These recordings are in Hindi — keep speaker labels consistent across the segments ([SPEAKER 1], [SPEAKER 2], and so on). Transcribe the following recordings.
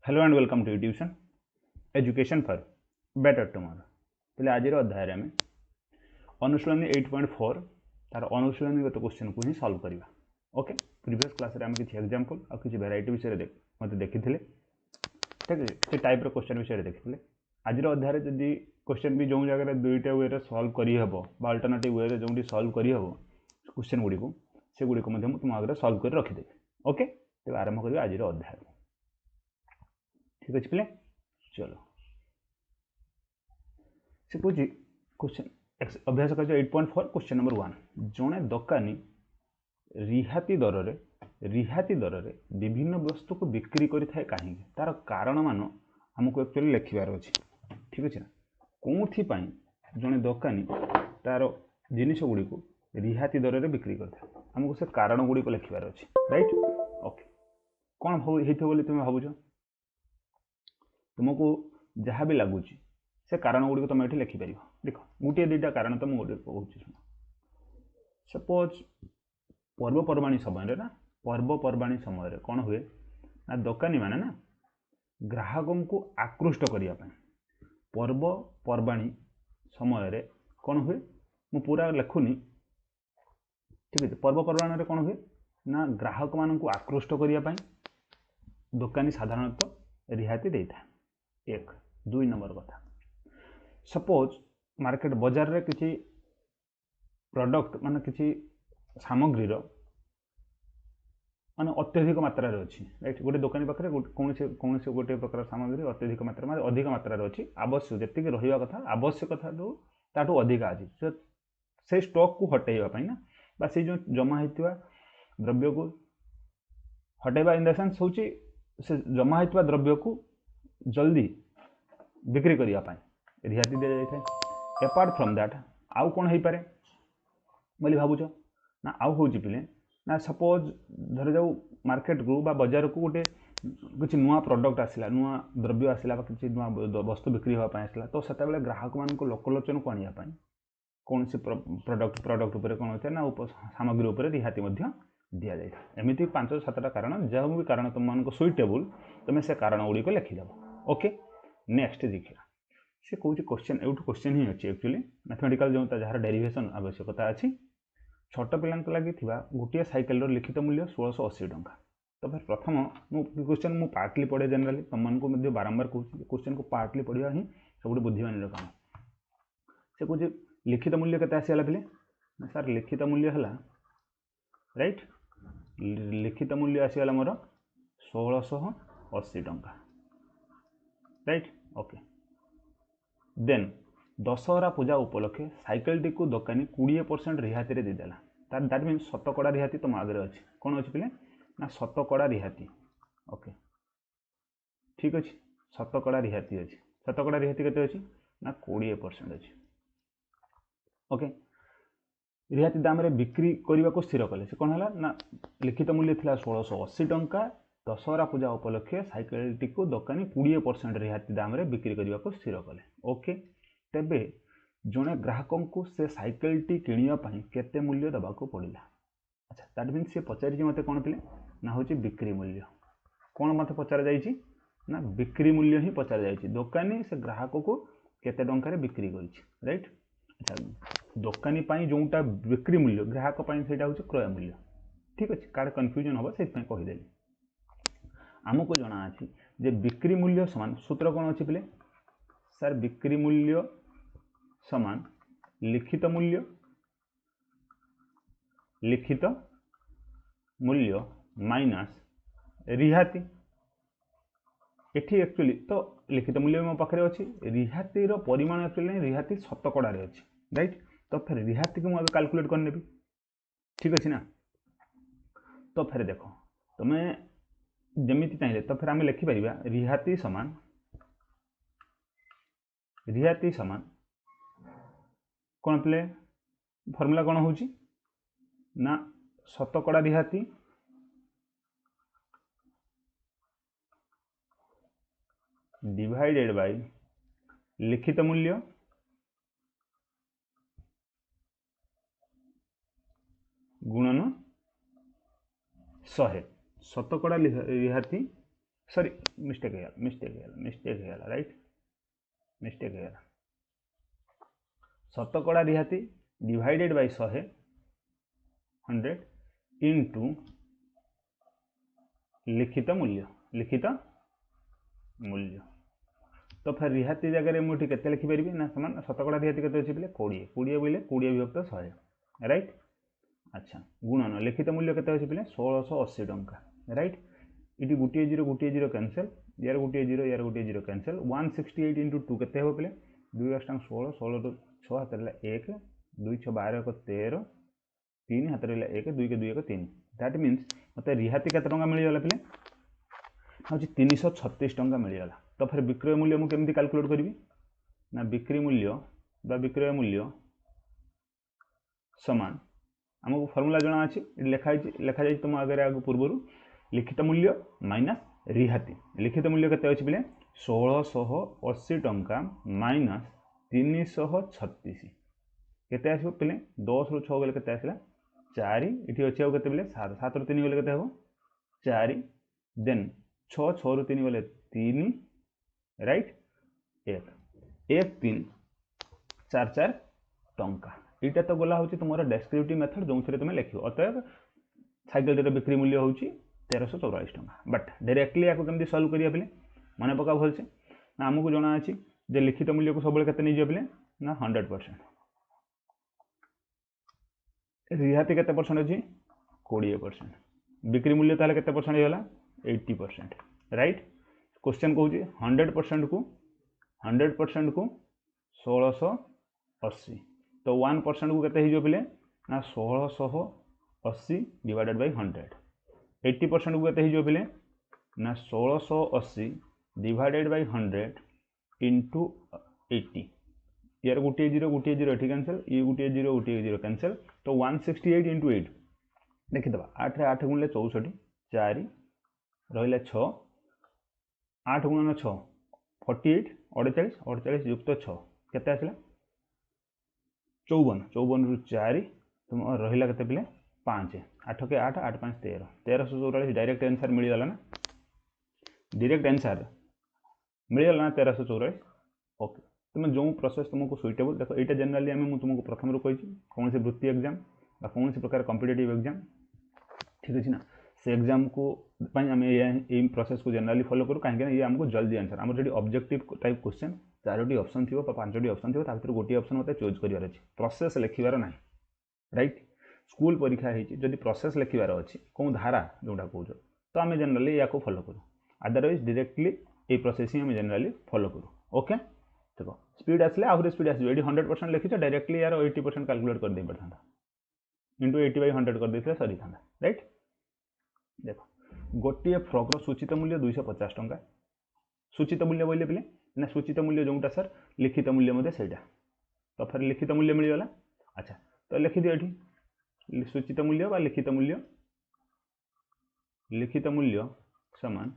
[SPEAKER 1] Hello and welcome to tuition education for better tomorrow. तेल आज अध्याय आम अनुशीलनी 8.4 तार अनुशीलनीगत क्वेश्चन को ही सॉल्व करवा। ओके, प्रीवियस क्लास रे आम किसी एग्जांपल और किसी वेराइटी विषय मत देखी ठीक है, किसी टाइप रो क्वेश्चन विषय देखी। आज अध्याय जदि क्वेश्चन भी जो जगह दुईटा वे सॉल्व करहब बा अल्टरनेटिव वे जो सॉल्व करहब क्वेश्चन गुड़ी को से गुड़ी को तुम आगे सॉल्व कर रखिदेवी। ओके, तेज आरंभ करवा आज अध्याय। ठीक अच्छे पे, चलो से कौन क्वेश्चन अभ्यास कर 8.4 क्वेश्चन नंबर 1। जड़े दोकानी रिहाती दर रे विभिन्न वस्तु को बिक्री करें कहीं तार कारण मान आमको एक्चुअली लिखबार अच्छे। ठीक अच्छे ना, कौन जड़े दोकानी तार जिनिस गुड़ी को रिहाती दर में बिक्री करता आमको से कारण गुड़ी को लिखबार अच्छे। राइट, ओके, कौन हो तुम भावुच तुमको जहाँ भी लगुच से कारण गुड़ी तुम ये लिखिपर। देख गोटे दुईटा कारण तो मुझे कहूँ शुण। सपोज पर्वपर्वाणी समय ना पर्वपर्वाणी समय कौन हुए ना दोकानी माने ना ग्राहकों को आकृष्ट करने पर्वपर्वाणी समय कौन हुए मु पूरा लिखुनी। ठीक है, पर्वपर्वाणी कौन हुए ना ग्राहक मान को आकृष्ट करने दोकानी साधारणतः रिहाती देता है। एक दुई नंबर कथा, सपोज मार्केट बजार रे किसी प्रोडक्ट मान किसी सामग्री माने अत्यधिक मात्रा अच्छी। राइट, गोटे दोकानी पाखे कौन से गोटे प्रकार सामग्री अत्यधिक मात्रा माने अधिक मात्रा अच्छी, आवश्यक जी रहा कथा आवश्यकता ताठू अधिक अच्छी से स्टॉक को हटेवाई ना बा से जो जमा होता द्रव्य को हटेबा इन द सेंस हूँ से जमा होता द्रव्य को जल्दी बिक्री करने रिहाती दी जाए। एपार्ट फ्रॉम दैट आउ कौन हो पारे बोली भावुच ना आउ हूँ पिले ना सपोज धर जाऊ मार्केट को बा बाजार को गोटे किसी नुआ प्रोडक्ट आसला नुआ द्रव्य आसला किसी नुआ वस्तु बिक्री होगापी आसला तो से ग्राहक मान लोकलोचन को आने कौन से प्रोडक्ट उपर कौन होता है ना सामग्री उपर रिहाती दि जाए। एमती 5-7टा कारण जो भी कारण तुम सुइटेबल तुम्हें से कारण गुड़ी को लिखिदेव। ओके, नेक्स्ट देखिए से कौन क्वेश्चन एवं क्वेश्चन ही अच्छी एक्चुअली मैथमेटिकल जो जहाँ डेरिवेशन आवश्यकता अच्छी। छोट पिला लगी गोटे साइकेल लिखित मूल्य 1680 टंका। तो फिर प्रथम मु क्वेश्चन मु पार्टली पढ़े जनरली तुमको बारंबार कहूँ क्वेश्चन को पार्टली पढ़ा ही सब बुद्धिमान काम। से कौन लिखित मूल्य केते आसीगला पिले ना सर लिखित मूल्य है राइट लिखित मूल्य आसीगला मोर 1680 टंका। राइट, ओके, देन दशहरा पूजा उपलक्षे साइकेल टी को दोकानी 20% रिहाती रे देदेला। दैट मीन शतकड़ा रिहाती तुम आगे अच्छे कौन अच्छे पिले ना शतकड़ा रिहाती। ओके, ठीक अच्छे, शतकड़ा रिहाती अच्छे। शतकड़ा रिहाती केते अच्छी ना 20% अच्छे। ओके, रिहाती दाम रे बिक्री करने को स्थिर कले से कौन है ना लिखित मूल्य था 1680 टंका। दशहरा पूजा उपलक्षे साइकेल टी को दोकानी 20% रिहाती दाम रे बिक्री करने को स्थिर कले। ओके, तेबे जड़े ग्राहकों को से साइकेल टी किणापी केते मूल्य देवाक पड़ा। अच्छा, दैट मीन सी पचारि मत कौन पिले ना हूँ बिक्री मूल्य कौन मत पचार जाइए ना बिक्री मूल्य ही पचार जाइए दोकानी से ग्राहक को केते टंका बिक्री कर। राइट, अच्छा, दोकानी जोटा बिक्री मूल्य ग्राहक से हूँ क्रय मूल्य। ठीक अच्छे, कार्ड कन्फ्यूजन हम से कहीदेली आमको जना अच्छी जे बिक्री मूल्य समान सूत्र कौन अच्छी पिले सर बिक्री मूल्य समान लिखित मूल्य माइनस रिहाती। एठी एक्चुअली तो लिखित मूल्य मो पाखे अच्छी रिहाती परिमाण एक्चुअली रिहाती शतकड़ा अच्छी। राइट, तो फिर रिहाती को मुझे कैलकुलेट करने। ठीक अच्छे ना, तो फिर देख तुम्हें जमी चाहिए तो फिर आम लिखिपर रिहाती समान कौन पिले फर्मूला कौन हो ना शतकड़ा रिहाती डिवाइडेड बाय लिखित मूल्य गुणन 100। शतकड़ा रिहाती सॉरी मिस्टेक है राइट मिस्टेक है शतकड़ा रिहाती डिवाइडेड बाय 100 इंटू लिखित मूल्य तो फिर रिहाती जगह मुझे केते लिखिपारि ना समान शतकड़ा रिहाती केते अच्छे बोले 20 बोले 20 विभक्त 100 राइट अच्छा गुणन लिखित मूल्य केते अच्छे बोले 1680 टंका राइट इटी गोटे जीरो कैंसल यार गोटे जीरो कैंसल 168 इंटू 2 केते हो बोले 2 अष्टांग 16 16 रू 6 हाथ रहा 1 2 6 12 को 13 3 हाथ रहा 1 2 के 2 को 3 दैट मीन्स मत रिहाती केते टंका मिलगला पे हूँ 336 टंका मिलगला तो फिर विक्रय मूल्य मुझे केमती कैलकुलेट करी ना बिक्री मूल्य बा विक्रय मूल्य समान आमको फॉर्मूला जना अच्छी लिखा जाए तुम आगे आगे पूर्व लिखित मूल्य माइनस रिहाती लिखित मूल्य केते अच्छे बोले 1680 टंका माइनस 336 केते आसो पे 10 रू 6 गले केते आसला 4 इठी अछि आ केते बोले 7 7 रू 3 गले केते हो 4 देन 6 6 रू 3 गले 3 राइट 1 1 3 4 4 टंका एटा तो गला होची तुमरा डेस्क्रिप्टिव मेथड जो से तुम लिखियो अतएव साइकिल रे बिक्री मूल्य होची 1344 टंका बट डायरेक्टली याको केमती सॉल्व करिया पे मन पका भल से ना हमको जना अछि जे लिखित मूल्य को सब केते नै जे ना 100% रिहाती केते परसेंट अछि 20% बिक्री मूल्य ताले केते परसेंट होला 80% राइट क्वेश्चन कहू 100% को 1680 तो 1% को केते हिजो पिले ना 1680 डिवाइडेड बाय 100 80% को केते हिजो पिले ना 1680 डिवाइडेड बाय 100 इंटू 80 यार गोटे जीरो एठी कैंसल ये गोटे जीरो कैंसल तो 168 इंटू 8 देखिदबा 8 रे 8 गुणले 64 4 रहिला 6 8 गुणन 6 48 48 युक्त 6 केते आसला 54 रु 4 तुम रहिला केते पिले 5 8 के 8 8 5 13 1344 डायरेक्ट आंसर मिल गला ना डायरेक्ट आंसर मिल गला ना 1344 ओके तुम जो प्रोसेस तुमको सुइटेबल देखो एटा जनरली आम तुमको प्रथम रू कही कौन से वृत्ति एग्जाम कौन से प्रकार कॉम्पिटिटिव एग्जाम ठीक अच्छे ना से एग्जाम को आम ये प्रोसेस को जनरली फॉलो करूँ कहीं ये हमको जल्दी आंसर आम जो ऑब्जेक्टिव टाइप क्वेश्चन 4टी ऑप्शन थी 5टी ऑप्शन थी भर गोटे ऑप्शन मत चूज करार अच्छे प्रोसेस लिखार ना राइट स्कूल परीक्षा होती प्रोसेस लिखार अच्छी कौन धारा जोटा कौच तो आम जनरली या फॉलो करूँ अदरवाइज डायरेक्टली ये प्रोसेस ही आम जनरली फॉलो करूँ ओके देखो स्पीड आसले आहरी स्पीड आस 100% लिखी डायरेक्टली यार 80% कैलकुलेट कर दे पड़ता इंटू 80 बाई 100 कर देते सरी था राइट देखो गोटे फ्रॉक सूचित मूल्य 250 टंका सूचित मूल्य बोले पे ना सूचित मूल्य जोटा सर लिखित मूल्य मध्य से तो फिर लिखित मूल्य मिलगला अच्छा तो लिखि दियो ये सूचित मूल्य बा लिखित मूल्य समान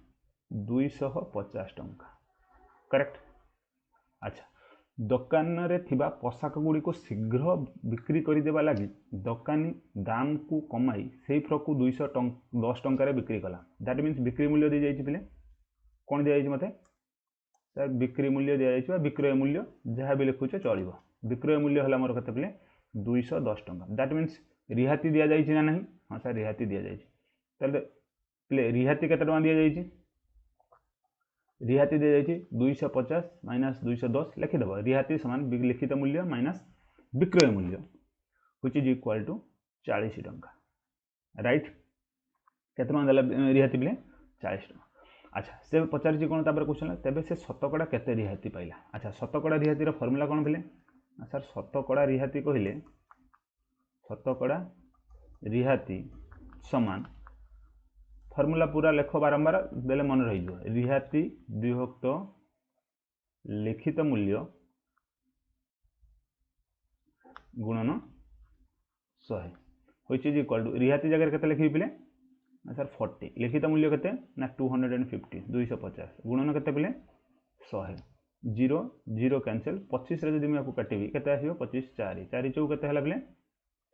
[SPEAKER 1] 250 टंका करेक्ट अच्छा दुकान रे थिबा पोशाक गुड़ी को शीघ्र बिक्री करदेवा लगी दुकानी दाम को कमाई से फ्रॉक को 210 टंकार बिक्री कला दैट मीन्स बिक्री मूल्य दी जाइए पे कौन दी जाइए मत सर बिक्री मूल्य दी जाइए विक्रय मूल्य जहाँ भी लिखुचे चलो विक्रय मूल्य है मोर कते पे 210 टंका दैट मीन्स रिहाती दि जाइए ना नहीं हाँ सर रिहाती दि जाइए पे रिहाती केते टंका दि जाइए रिहाती दी जाइए 250 माइनस 210 लिखिदेव रिहाती समान लिखित मूल्य माइनस विक्रय मूल्य व्हिच इज इक्वल टू 40 टंका राइट केते टंका देला रिहाती पे 40 टंका अच्छा से पचार कौन तापर क्वेश्चन तेबे से शतकड़ा केते रिहाती पाइला अच्छा शतकड़ा रिहाती फॉर्मूला कौन पे सर शतकड़ा रिहाती कहले शतकड़ा रिहाती समान फॉर्मूला पूरा लेख बारंबार देले मन रही रिहाती विभक्त लिखित मूल्य गुणन 100 व्हिच इज इक्वल टू रिहाती जगह केते लिखि पिले सर 40 लिखित मूल्य केते ना 250 250 गुणन केते पिले 100 0 0 कैंसिल 25 रे जदि मैं काटिबी केते आसीबो 25 4 4 चौ केते हला पिले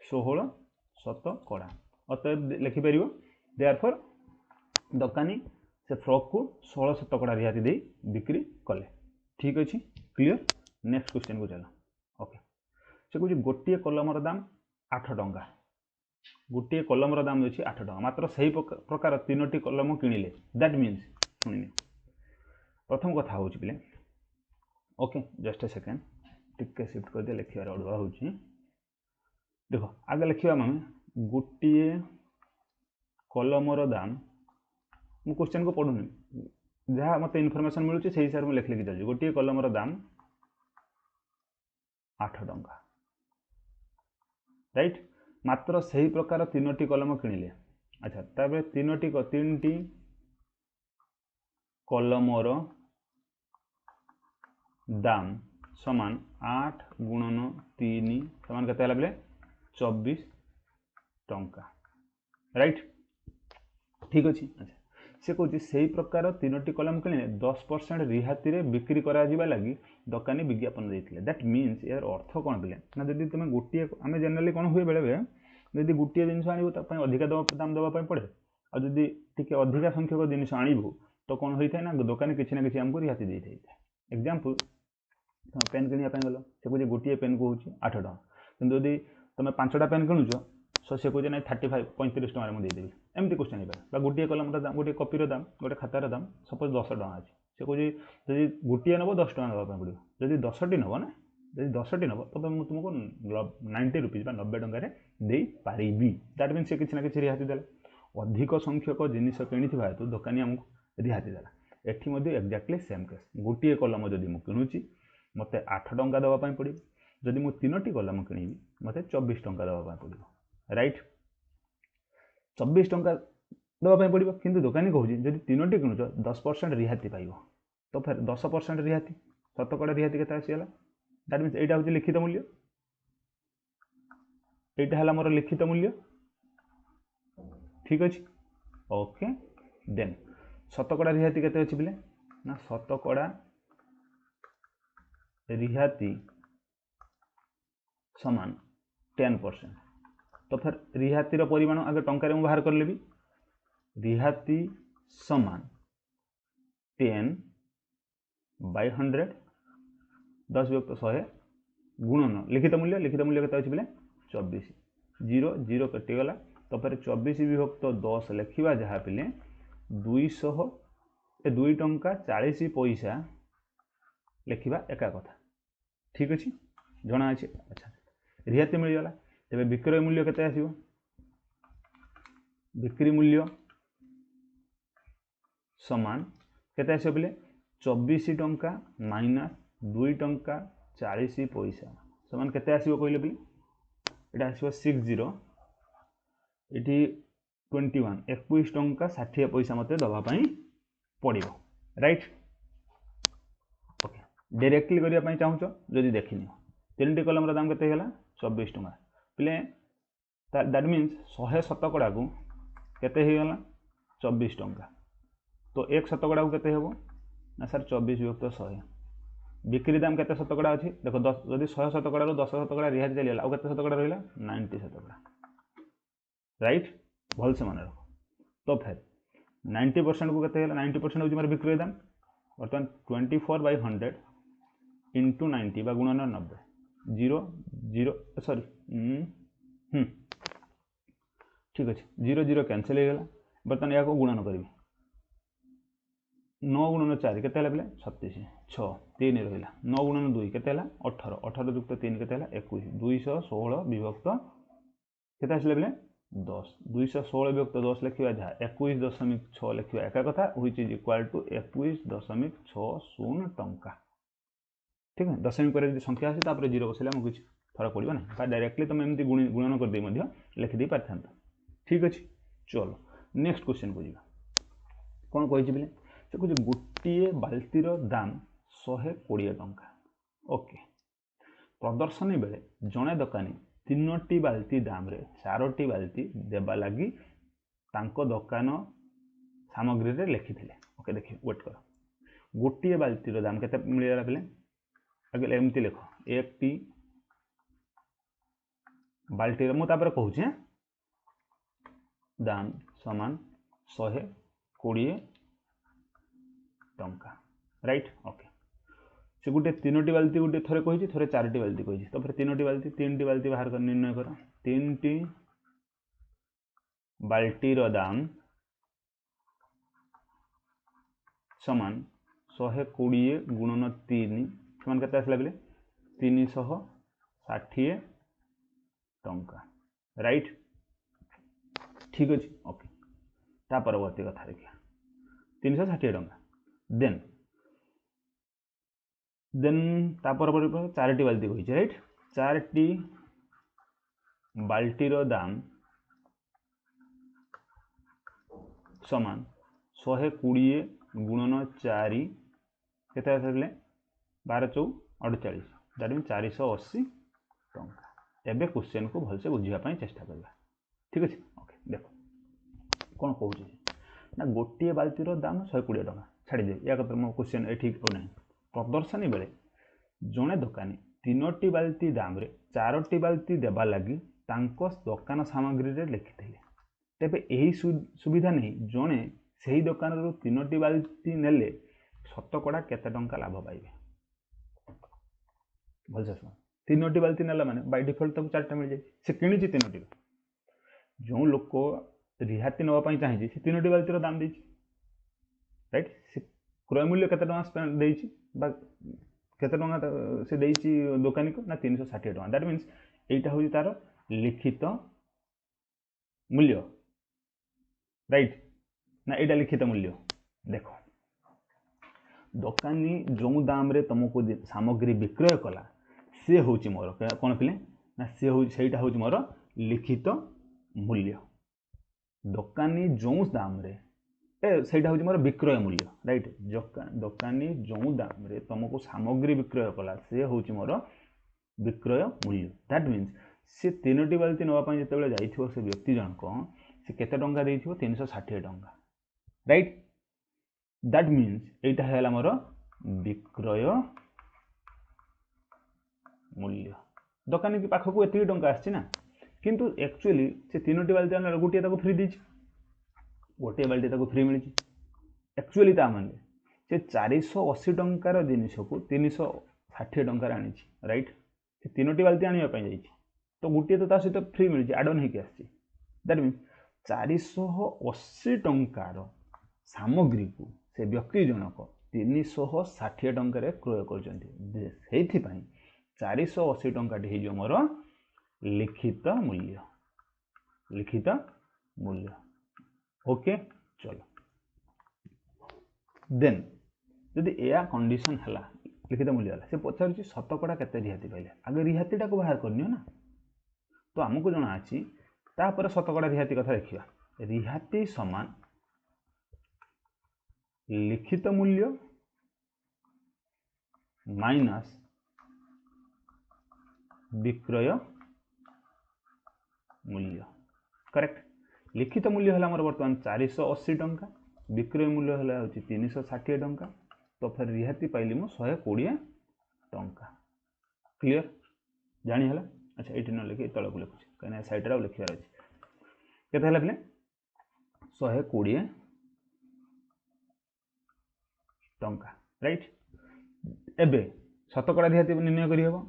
[SPEAKER 1] 16 शतकड़ा अतएव लिखि परिबो देयरफॉर दुकानी से फ्रॉक को 16% रिहाती दे बिक्री कले। ठीक अच्छे, क्लियर। नेक्स्ट क्वेश्चन को चल। ओके, से कौन गोटे कलमर दाम 8 टंका, गोटे कलमर दाम अच्छी 8 टंका, मात्र से प्रकार 3टी कलम किणिले, दैट मीन्स शुणी प्रथम कथा हूँ पे। ओके, जस्ट ए सेकेंड, टिके शिफ्ट कर दिया, लिखार अड़ुआ हो। देख आगे लिखा माने गोटे कलमर दाम, मु क्वेश्चन को पढ़ुनी, जहाँ मत इनफॉरमेशन मिलूँ से हिसाब से लिख लिखी चलती। गोटे कलमर दाम 8 टंका, राइट, मात्र से ही प्रकार 3टी कलम किणिले। अच्छा, तापर 3टी कलमर दाम समान 8 गुणन 3 समान केते हला बेले 24 टंका, राइट। ठीक अच्छे। अच्छा, से कौन से प्रकार 3टी कलम किणे 10% रिहाती रे बिक्री करा जिबा लगी दुकानी विज्ञापन देते। दैट मीन्स यार अर्थ कौन पे ना, जब तुम गोटे आम जनरली कौन हुए बेले बेले जब गोटे जिन आने अधिका दाम देवाई पड़े, आदि टी अधिका संख्यक जिन आणबू तो कौन होता है ना दुकानी किसी ना कि आमको रिहाती दे था। एग्जाम्पल, पेन किनिया गल, से कहे गोटे पेन को हूँ 8 टका, कि जब तुम 5टा पेन किणुच सो से कहे ना 35 35 टकर मुझे देदेवी, एमती क्वेश्चन हो। गोटे कलमर दाम, गोटे कॉपीर दाम, गोटे खातार दाम सपोज 10 टका अच्छे, से कहे जब गोटे नब 10 टका देवाई पड़ो, जब 10टी नब ना, जब 10टी नब तो तुमको 90 रुपीज 90 टकर दे पारि। दैट मीन से किसी ना कि रिहाती देला, अधिक संख्यक जिनिस किणी हेतु दुकानी आमको रिहाती देला। एठी मध्य एक्जाक्टली सेम केस, गोटे कलम जदि मुझे किणुची मत 8 टंका देवाई पड़ो, जदि मुझे 3टी कलम किणी मत 24 टंका देवाई पड़ो, राइट। 24 टंका देवाई पड़ो, किंतु दुकानी कहूँ जब 3टी किणुच 10% रिहाती पाइब, तो फिर 10% रिहाती शतकड़ा रिहाती के आसीगला। दैट मीन्स यहाँ हूँ लिखित मूल्य, यहाँ है मोर लिखित मूल्य। ठीक अच्छे, ओके। देन शतकड़ा रिहाती केते अछि बिले ना, शतकड़ा रिहाती समान 10%, तो फिर रिहातीर परिमाण आगे टंकार मुझे बाहर कर लेबी, रिहाती समान 10/100 10 विभक्त 100 गुणन लिखित मूल्य के बोले 24, 0 0 कटिगला, तो फिर 24 विभक्त 10 लिखा जहाँ पे 2 टंका 40 पैसा लिखा एका कथा। ठीक अच्छे, जना अच्छे। अच्छा, रिहाती मिलगला, तेरे विक्रय मूल्य केते आसीबो, बिक्री मूल्य समान केते आसीबो बोले 24 टंका माइनस 2 टंका 40 पैसा समान केते आसीबो कहले बोले, एटा आसीबो 60, एटी 21 21 टंका 60 पैसा मते दबा पई पड़िबो, राइट। ओके, डायरेक्टली करिया पई चाहूछ जदि देखिनी 3टी कलमर दाम केते होला 24 टंका पिले, दैट मीन्स 100 शतकड़ा को केते हे गला 24 टंका, तो 1 शतकड़ा को केते हेबो ना सर 24 विभक्त 100। बिक्री दाम केते शतकड़ा अछि देखो 10, जदि 100 शतकड़ा 10 शतकड़ा रिहाती चलीगला आ केते शतकड़ा रहिला 90 शतकड़ा, राइट। भल से मन रख, तो फिर 90% को केते हेला 90% होची मार बिक्री दाम, बर्तमान 24/100 इंटू 90 बा गुणन 90 0 0 सॉरी ठीक अच्छे 0 0 कैनसल हो गला। बर्तमान या गुणन करी 9 गुणन 4 के बोले 36 6 3 रहा 9 गुणन 2 के 18 18 युक्त 3 के 21 216 विभक्त के बोले 10 216 विभक्त 10 लिखा जहाँ 21.6 लिखा एका कथा व्हिच इज इक्वाल टू 21.60 टंका। ठीक है, दशमिक पर संख्या आसे तापर 0 बसले आमको कुछ फरक पड़ो ना, डायरेक्टली तुम एमती गुणन कर लिखिदे पारि था। ठीक अच्छे, चलो नेक्स्ट क्वेश्चन को जावा। कौन कही बोले से कहे गोटे बाल्टीर दाम 120 टंका। ओके, प्रदर्शनी बेले जड़े दुकानी 3टी बाल्टी दाम रे 4टी बाल्टी देवा लगी तांको दुकान सामग्री रे लिखिथिले। ओके देखिए वेट कर, गोटे बाल्टीर दाम केते मिलला बेले आगे एमती लिख 1टी बाल्टी मुझे कहूँ दाम समान 120 टंका राइट ओके से गोटे 3टी बाल्टी गोटे थरे कही थे 4टी बाल्टी कही तो फिर 3टी बाल्टी 3टी बाल्टी बाहर कर निर्णय कर 3टी बाल्टीर दाम समान 120 गुणन 3 समान केते आसला बेले 360 टंका राइट ठीक अच्छे ओके ता परवर्ती कथा देखिए 360 टंका देन ता परवर्ती 4टी बाल्टी कही राइट 4टी बाल्टीर दाम समान 120 गुणन 4 केते आसले 12 4 48 दैट मीन 480 टंका एबे क्वेश्चन को भलसे बुझिया पई चेष्टा करबा ठीक अछि ओके देखो कोन कहू ना गोटे बाल्टीर दाम 120 टंका छाड़ी दे या कतर मो क्वेश्चन ए ठीक हो नहीं प्रदर्शनी बेले जणे दुकानी 3टी बाल्टी दाम रे 4टी बाल्टी देबा लागि तांको दुकान सामग्री रे लिखिथिले तेबे एही सुविधा नहीं जणे सेही दुकान रो 3टी बाल्टी नेले शतकड़ा केते टंका लाभ पाइबे भलसे सुन 3टी बाल्टी नेला माने बाय डिफॉल्ट तक 4टा मिल जाय से किनिछि 3टी जो लोक रिहाती नवा पई चाहिए से 3टी बाल्टी रो दाम देछि राइट से क्रय मूल्य केते टंका स्पेंड देछि बा केते टंका से देछि दुकानी को ना 360 टंका दैट मींस एटा होई तार लिखित मूल्य राइट ना एटा लिखित मूल्य देखो दुकानी जो दाम रे तुमको सामग्री विक्रय कला से होची मोर कोन पिले ना से हो सेटा होची मोर लिखित मूल्य दुकानी जो दाम रे सेटा होची मोर विक्रय मूल्य राइट दुकानी जो दाम रे तुमको सामग्री विक्रय कला से होची मोर विक्रय मूल्य दैट मींस से 3टी बाल्टी नवा पई जेतेबेले जाइथिबो से व्यक्ति जनक से केते टंका देइथिबो 360 टंका राइट दैट मीन्स एटा हैला मोर विक्रय मूल्य दुकानी के पाख को एति टंका आछि ना किंतु एक्चुअली से 3टी बाल्टी आनला गोटे ताको फ्री दिछि गोटे बाल्टी ताको फ्री मिलिछि एक्चुअली ता माने से 480 टंकार जिनिस को 360 टंकार आनिछि राइट से 3टी बाल्टी आनिया पई जाइछि तो गोटे तो ता सहित फ्री मिलिछि एड ऑन हेकि आछि दैट मीन्स 480 टंकार सामग्री को से व्यक्ति जनक 360 टंका क्रय कर 480 टंका हो मोर लिखित मूल्य ओके चलो देन जदि या कंडीशन हला लिखित मूल्य हला से पचार शतकड़ा केते रिहाती पाइले आगे रिहातीटा को बाहर करनियो ना तो हमको जना अछि तापर शतकड़ा रिहाती कथा देखिबा रिहाती समान लिखित मूल्य माइनस विक्रय मूल्य करेक्ट लिखित मूल्य है मोर बर्तमान 480 टंका विक्रय मूल्य है 360 टंका तो फिर रिहाती पाइली मो 120 टंका क्लियर जानी हला अच्छा एटी न लिखि तळ को लिखुछ कने साइड रा लिखियार अछि केते हला प्ले 120 टंका राइट एबे शतकड़ा रिहाती निर्णय करी हबो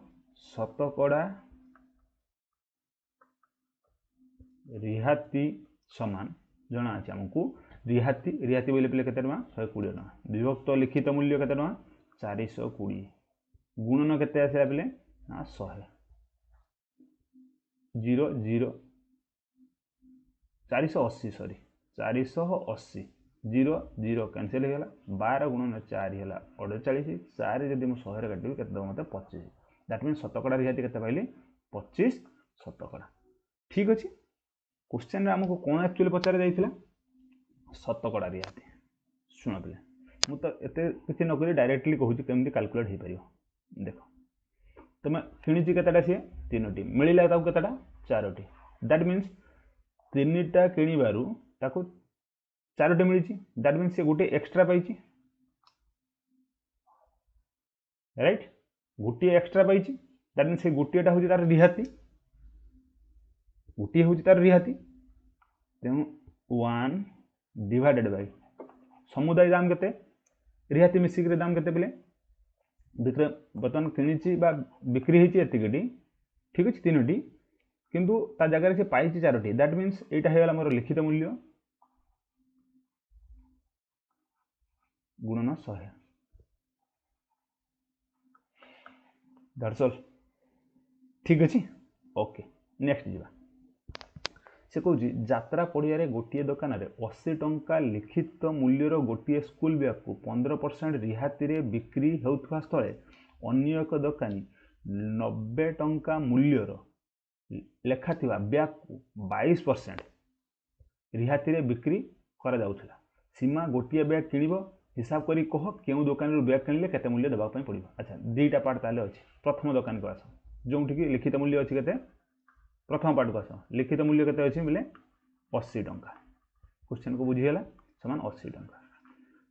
[SPEAKER 1] शतकड़ा रिहाती समान जना अछि हमकु रिहाती बोले पे केते टका 120 टका विभक्त लिखित मूल्य केते टका 420 गुणन केते आसे आपले ना 100 0 0 480 सॉरी 480 0 0 कैंसिल हो गला 12 गुणन 4 हैला 48 4 जदि मो 100 रे काटिबी केते दो मते 25 दैट मीन शतकड़ा रिहाती केते पाइली 25 शतकड़ा ठीक अछि क्वेश्चन रे हमको कोन एक्चुअली पचार जाइथिला शतकड़ा रिहाती सुन पे मु तो एते किछि न करी डायरेक्टली कहूची केमती कैलकुलेट हे परियो देखो तमे किनिची केतेटा से 3टी मिलिला ताको केतेटा 4टी दैट मींस 3टा किनिबारु ताको 4टी मिलिची दैट मींस से गोटे एक्स्ट्रा पाइची राइट गोटे एक्स्ट्रा पाइची दैट मींस से गोटेटा होची तार रिहाती गोटे होची तार रिहाती तेनु 1 डिवाइडेड बाय समुदाय दाम केते रिहाती मिसिक दाम केते पिले विक्रय बर्तमान किणी बिक्री होती एतिकटी ठीक अच्छे तीनोटी किंतु ता जगह से पाई चारोटी दैट मीन्स यहाँ होगा मोर लिखित मूल्य गुणन 100 दैट्स ऑल ठीक अच्छे ओके नेक्स्ट जीवा से कौच यात्रा पड़िया गोटे दुकान में 80 टंका लिखित मूल्यर गोटे स्कूल बैग को 15% रिहाती बिक्री होता स्थले अन्य एक दुकानी 90 टंका मूल्यर लेखा बैग को 22% रिहाती बिक्री करा सीमा गोटे बैग किण हिसाब करी कह क्यों दुकान बैग किणिले केते मूल्य देवाई पड़ो। अच्छा दुईटा पार्ट ताले अच्छे प्रथम दुकान को आस जो लिखित मूल्य अच्छी केते प्रथम पार्ट को आस लिखित मूल्य केते अच्छे बोले 80 टंका क्वेश्चन को बुझीगला समान 80 टंका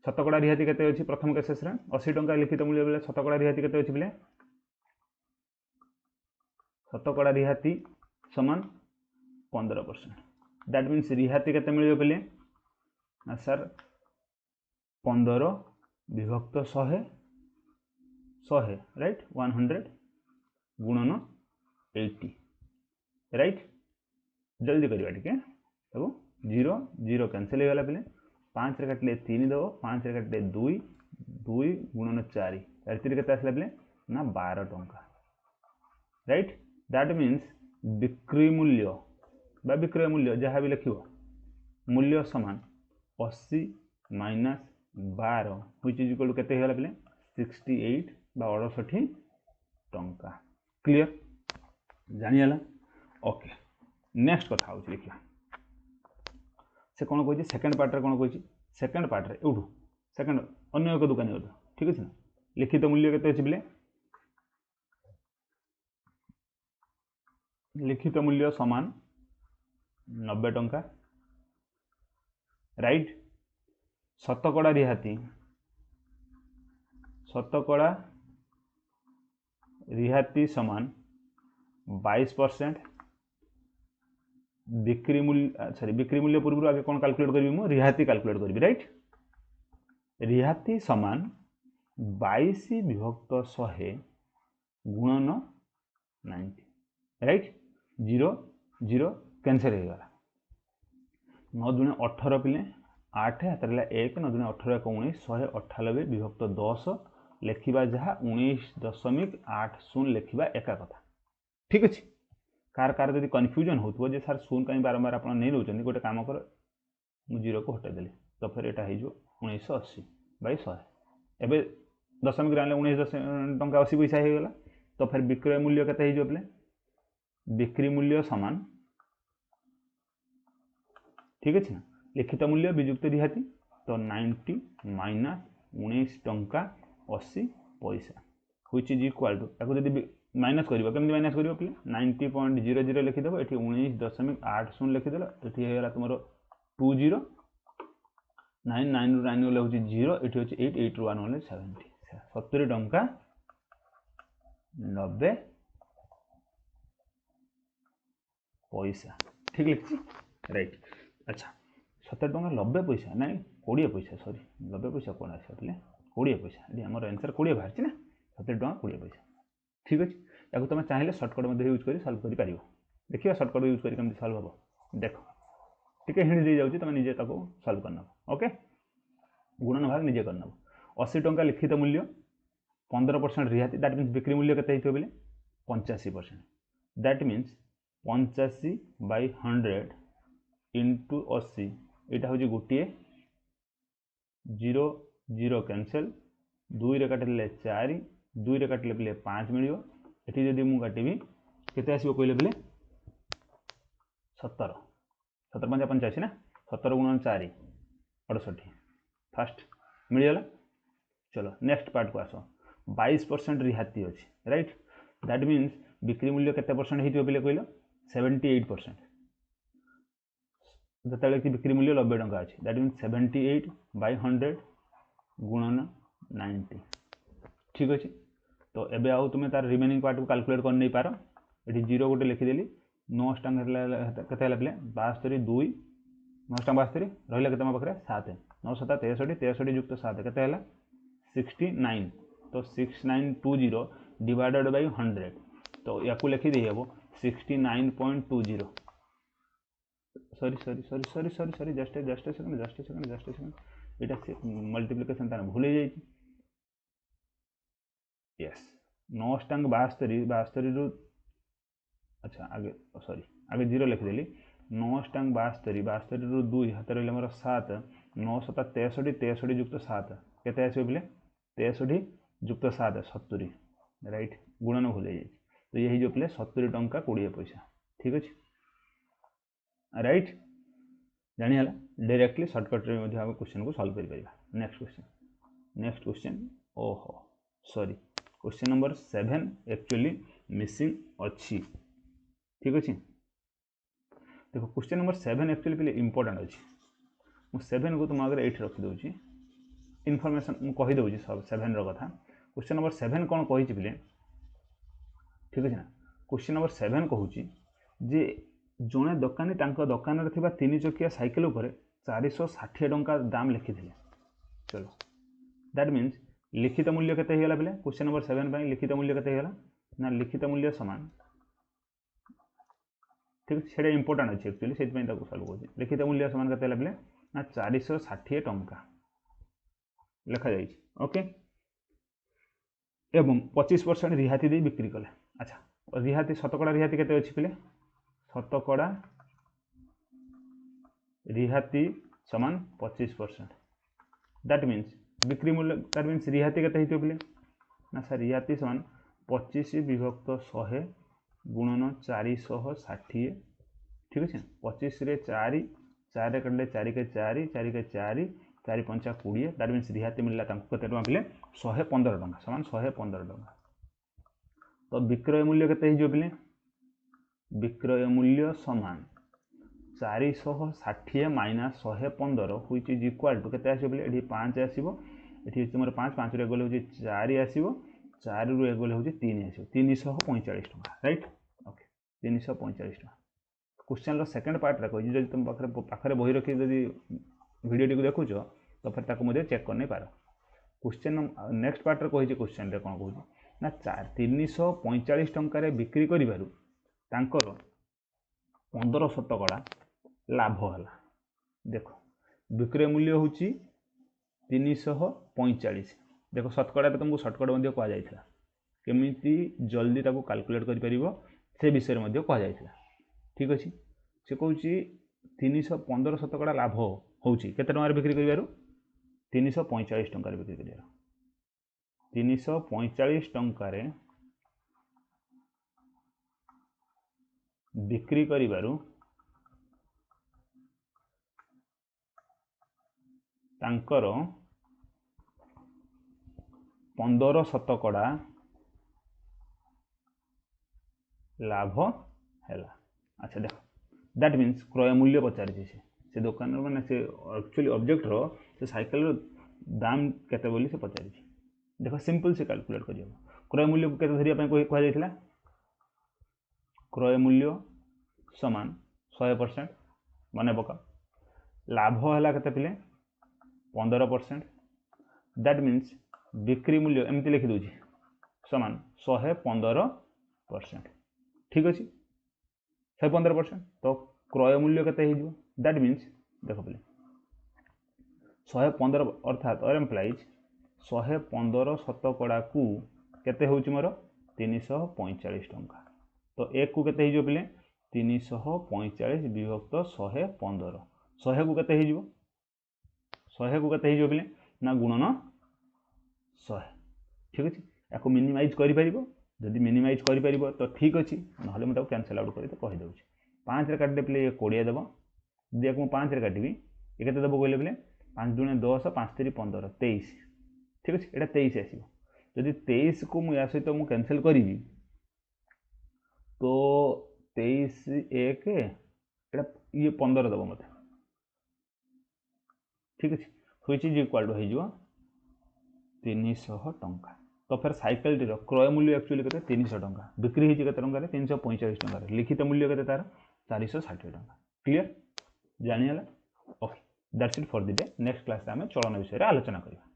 [SPEAKER 1] शतकड़ा रिहाती केते अच्छी प्रथम केसेस 80 टंका लिखित मूल्य बोले शतकड़ा रिहाती केते अच्छी बोले शतकड़ा रिहाती समान 15% दैट मीन्स रिहाती केते मिलियो बोले ना सर 15 विभक्त 100 राइट 100 गुणन 80 राइट जल्दी करवा टे देखो 0 0 कैंसिल हो गला पे 5 रे काटले 3 दो 5 रे काटले 2 2 गुणन 4 4 केते आसला पे ना 12 टंका राइट दैट मीन्स बिक्री मूल्य बा विक्रय मूल्य जहाँ भी लिखियो मूल्य समान 80 minus 12 which is equal to केते होला पे 68 बा 68 टंका क्लियर जानियाला ओके नेक्स्ट कथा हो लिखा से कौन कही सेकेंड पार्ट रे कौन कही सेकेंड पार्ट रे एठू सेकेंड अन्य एक दुकानी होता ठीक अच्छे ना लिखित मूल्य केते अछि बोले लिखित मूल्य समान 90 टंका राइट शतकड़ा रिहाती समान 22% बिक्री मूल्य पूर्व आगे कौन कैलकुलेट करी मु रिहाती कैलकुलेट करी राइट रिहाती समान 22 विभक्त 100 गुणन 90 राइट 0 0 कैंसिल हो गला 9 दूने 18 पिले 8 हाथ रहा 1 9 दूने 18 19 198 विभक्त 10 लिखा जहाँ 19.80 लिखा एका कथा ठीक अच्छे कार कार जब कन्फ्यूजन हो जे सार शून कहीं बारंबार आप नहीं रोचे गोटे कम कर मुझे 0 को हटाईदेली तो फिर यहाँ हो 1980 बाई 100 एवं दशमिक रे 19 टंका 80 पैसा हो गला तो फिर विक्रय मूल्य केते हो पे बिक्री मूल्य समान ठीक अच्छे ना लिखित मूल्य विजुक्त रिहाती तो 90 माइनस 19 टंका 80 पैसा व्हिच इज इक्वल टू या जब माइनस करिवो केमि माइनस करिवो पे 90.00 लिखिदेव ये 19.80 लिखिदेल ये होगा तुम 20 9 9 रू 9 गले हूँ 0 ये हूँ 8 8 रू 1 गले 70 70 टंका 90 पैसा ठीक लिखी राइट अच्छा 70 टंका 90 पैसा ना 20 पैसा सॉरी 90 पैसा कौन आस 20 पैसा ये आम आंसर 20 बाहर ना 70 टंका 20 पैसा ठीक अच्छे या तुम चाहिए सर्टकट यूज कर सल्व कर देखिए सर्टकट यूज कर सल्व हम देख टे हिंट दी जाऊँगी तुम निजे सल्व करना ओके गुणन भाग निजे करना 80 टंका लिखित मूल्य 15% रिहाती दैट मीन्स बिक्री मूल्य केते बोले 85% दैट मीन्स 85 बाई 100 इंटू 80 यहाँ हूँ गोटे 0 0 कैंसल 2 रे काटिले 4 2 रे काटिले बोले 5 मिल ये जदि मुझे काटि केते आसो कहले बोले 17 17 5 85 ना 17 गुणन 4 68 फास्ट मिलगला चलो नेक्स्ट पार्ट को आस 22% रिहाती अच्छी राइट दैट मीन्स बिक्री मूल्य केते परसेंट हो कहल 78% जो कि बिक्री मूल्य 90 टंका अच्छी दैट मीन्स 78 बाई 100 गुणन 90 ठीक अच्छे तो एबे आउ तुम तार रिमेनिंग पार्ट को कैलकुलेट कर नहीं पार ये 0 गोटे लिखिदेली 9 टांग के पे 72 2 9 टांग 72 रहा के पाखे 7 9 7 63 63 युक्त 7 के 69 तो 6920 डिवाइडेड बाय 100 तो या लिखी दे हम 69.20 sorry sorry sorry sorry sorry sorry just second एटा मल्टीप्लिकेशन तार भूल जाई यस 9 अष्टांग 72 रु अच्छा आगे सॉरी आगे 0 लिखिदेली 9 अष्टांग 72 रु 2 हाथ रहा मोर 7 9 7 63 63 युक्त 7 केते आसो बोले 63 युक्त 7 70 राइट गुणन भूल जाई तो यही जो प्ले 70 टंका 20 पैसा ठीक अच्छे राइट जानीगला डायरेक्टली सर्टकट क्वेश्चन को सॉल्व कर नेक्स्ट क्वेश्चन ओहो sorry question number 7 actually missing अच्छी ठीक अच्छे देखो क्वेश्चन नंबर 7 एक्चुअली पे इंपोर्टेंट अच्छी मुझे 7 को तुम आगे ये रखिदे इनफॉरमेशन मुझे कहीदे सब 7 रहा क्वेश्चन नंबर 7 कौन कही पे ठीक अच्छे ना क्वेश्चन नंबर 7 कहूँ जे जड़े दोकानी दुकान में 3 चकिया साइकेल उपर 460 टंका दाम लिखी चलो दैट मीन्स लिखित मूल्य केते हेला बेले क्वेश्चन नंबर 7 पे लिखित मूल्य केते हेला ना लिखित मूल्य समान ठीक है इंपोर्टेंट अच्छे एक्चुअली से सॉल्व कर लिखित मूल्य समान केते हेला बेले ना 460 टंका लिखा जाइए ओके एवं 25% रिहाती दे बिक्री कले अच्छा रिहाती शतकड़ा रिहाती केते अछि पिले शतकड़ा रिहाती समान 25% दैट मीन्स बिक्री मूल्य दैट मीन्स रिहाती केते हितो पिले ना सर रिहाती समान 25 विभक्त 100 गुणन 460 ठीक है 25 रे 4 4 कटले 4 के 4 4 के 4 4 5 20 दैट मीन्स रिहाती मिलला तांको केते टका पिले 115 टका समान 115 टका तो विक्रय मूल्य केते हिजो पिले विक्रय मूल्य समान 460 minus 115 which is equal to केते आसीबो एठी 5 आसीबो एठी तुमर 5 5 रे गले होची 4 आसीबो 4 रु गले होची 3 आसीबो 345 टका राइट ओके 345 टका क्वेश्चन रो सेकंड पार्ट रे कहि जदि तुम पाखरे बही रखि जदि वीडियो टी देखुछ तो फिर ताको मध्ये चेक करने पारो क्वेश्चन नेक्स्ट पार्ट रे कहि क्वेश्चन रे कोन कहूची ना 345 टंका रे बिक्री करिबारु तांकर 15 शतकड़ा लाभ है देख विक्रय मूल्य हूँ 345 देख शतकड़ा तुमको शॉर्टकट कहुला केमी जल्दी ताको कैलकुलेट कर विषय में कहुला ठीक अच्छे से कौन 315 शतकड़ा लाभ होची केते टंकार बिक्री करिबारु 345 टंकार बिक्री करिबारु 345 टंकार बिक्री करिबारु तांकर 15 शतकड़ा लाभ हैला अच्छा देख दैट मीन्स क्रय मूल्य पचारि से दुकान माने से एक्चुअली ऑब्जेक्ट रो से साइकिल रो दाम केते बोली से पचारि देखो सिंपल से कैलकुलेट करियो क्रय मूल्य को केते धरिया पय कह जायथिला क्रय मूल्य समान 100% मन पका लाभ है केते पिले 15% दैट मीन्स बिक्री मूल्य एमती लिखि दूची समान 115% ठीक अच्छे 115% तो क्रय मूल्य केते हो दैट मीन्स देख पिले 115 अर्थात और एम्प्लाइज 115 शतकड़ा को केते होची मोर 345 टंका तो एक को केते हो पिले 345 विभक्त 115 100 को केते हो 100 को केते हो पिले ना गुणन 100 ठीक अच्छे या मिनिमाइज कर जदि मिनिमाइज कर तो ठीक अच्छे ना मुझे कैंसल आउट कर कहीदे 5 रे काटे पे 20 देव दिया को 5 रे काटि ये केते देव कहले पे 5 दूने 10 5 3 15 23 ठीक अच्छे यहाँ 23 आसो जदि 23 को मुझे सहित मुझे कैंसल करी तो 23 1 ये 15 देव मत ठीक अच्छे व्हिच इज इक्वल टू हो 300 टंका तो फिर साइकिल टीर क्रय मूल्य एक्चुअली केते 300 टंका बिक्री होती केते टंका 345 टंका लिखित मूल्य केते तार 460 टंका क्लियर जानिला okay that's it for the day next class में चलन विषय आलोचना करिया।